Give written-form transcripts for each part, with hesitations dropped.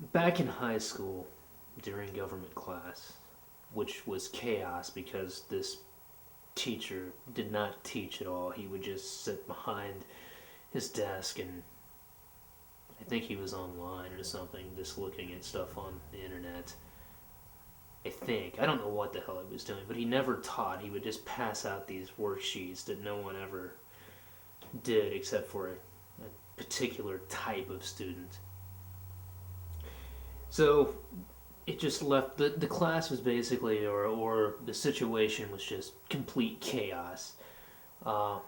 Back in high school, during government class, which was chaos because this teacher did not teach at all. He would just sit behind his desk and I think he was online or something, just looking at stuff on the internet. I think. I don't know what the hell he was doing, but he never taught. He would just pass out these worksheets that no one ever did except for a particular type of student. So it just left the class was basically or the situation was just complete chaos. Uh,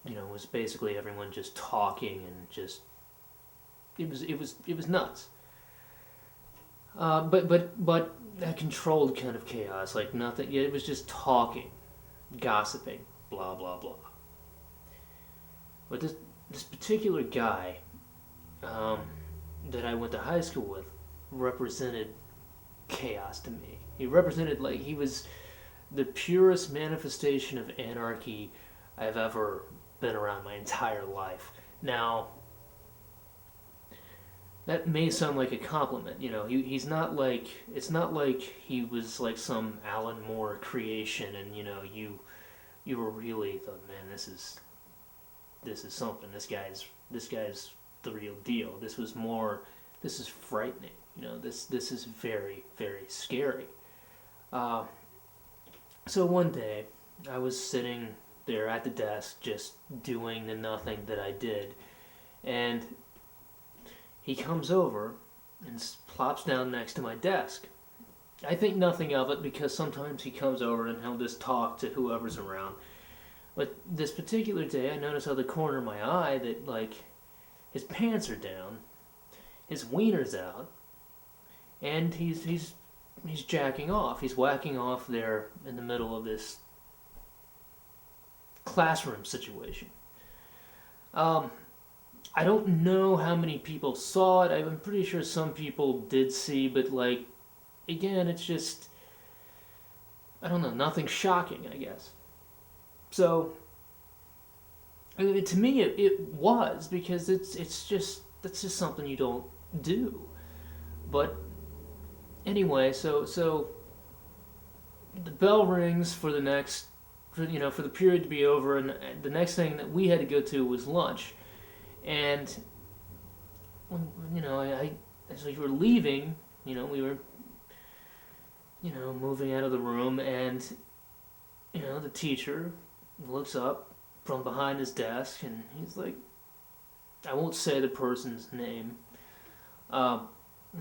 it was basically everyone just talking and just it was nuts. But a controlled kind of chaos, like nothing. Yeah, it was just talking, gossiping, blah blah blah. But this particular guy um, that I went to high school with represented chaos to me. He represented like he was the purest manifestation of anarchy I've ever been around my entire life. Now, that may sound like a compliment. He's not like it's not like he was like some Alan Moore creation, and you were really the man. This is something. This guy's the real deal. This was more. This is frightening. This is very very scary. Uh, so one day, I was sitting there at the desk just doing the nothing that I did, and he comes over and plops down next to my desk. I think nothing of it because sometimes he comes over and he'll just talk to whoever's around. But this particular day, I noticed out of the corner of my eye that, like, his pants are down, his wiener's out, and he's jacking off. He's whacking off there in the middle of this classroom situation. Um, I don't know how many people saw it. I'm pretty sure some people did see, but like, again, it's just I don't know, nothing shocking, I guess. So to me, it was because it's just that's just something you don't do. But anyway, so the bell rings for the next for the period to be over, and the next thing that we had to go to was lunch, and I as we were leaving, we were moving out of the room, and the teacher looks up from behind his desk, and he's like, I won't say the person's name, and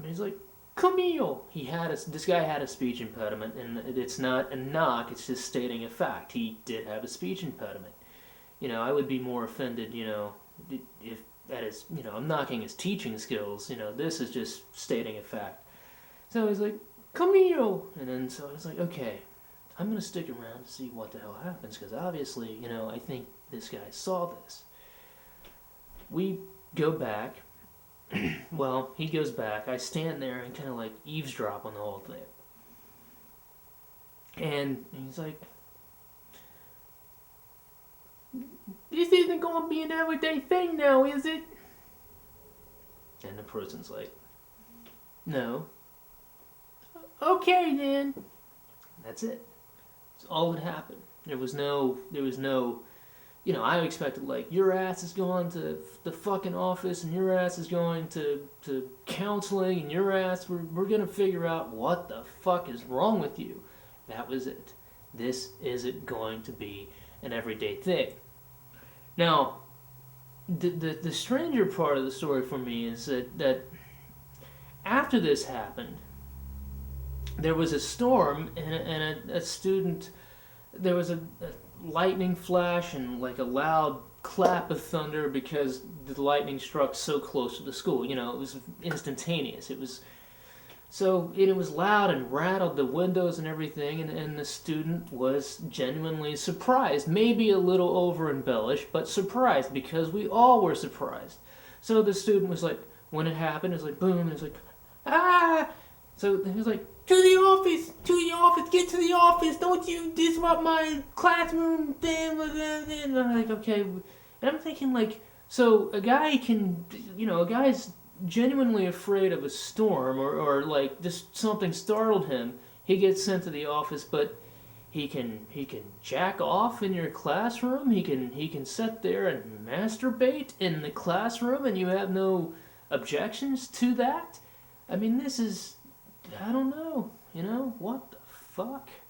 he's like, Camille. This guy had a speech impediment, and it's not a knock. It's just stating a fact. He did have a speech impediment. I would be more offended, if that is, I'm knocking his teaching skills. This is just stating a fact. So he's like, Camille, and then so I was like, okay, I'm gonna stick around to see what the hell happens because obviously, I think this guy saw this. We go back. Well, he goes back. I stand there and kind of like eavesdrop on the whole thing. And he's like, this isn't going to be an everyday thing now, is it? And the person's like, no. Okay then. That's it. That's all that happened. There was no, I expected like your ass is going to the fucking office and your ass is going to counseling and your ass we're gonna figure out what the fuck is wrong with you. That was it. This isn't going to be an everyday thing. Now, the stranger part of the story for me is that after this happened, there was a storm and a student. There was a lightning flash and like a loud clap of thunder because the lightning struck so close to the school. It was instantaneous. It was loud and rattled the windows and everything, and the student was genuinely surprised, maybe a little over embellished, but surprised because we all were surprised. So the student was like, when it happened, it was like boom, and it was like, ah! So he was like, to the office, get to the office, don't you disrupt my classroom thing, and I'm like, okay, and I'm thinking like, so a guy can, a guy's genuinely afraid of a storm or like just something startled him, he gets sent to the office, but he can jack off in your classroom. He can sit there and masturbate in the classroom, and you have no objections to that. I mean, this is, I don't know. What the fuck?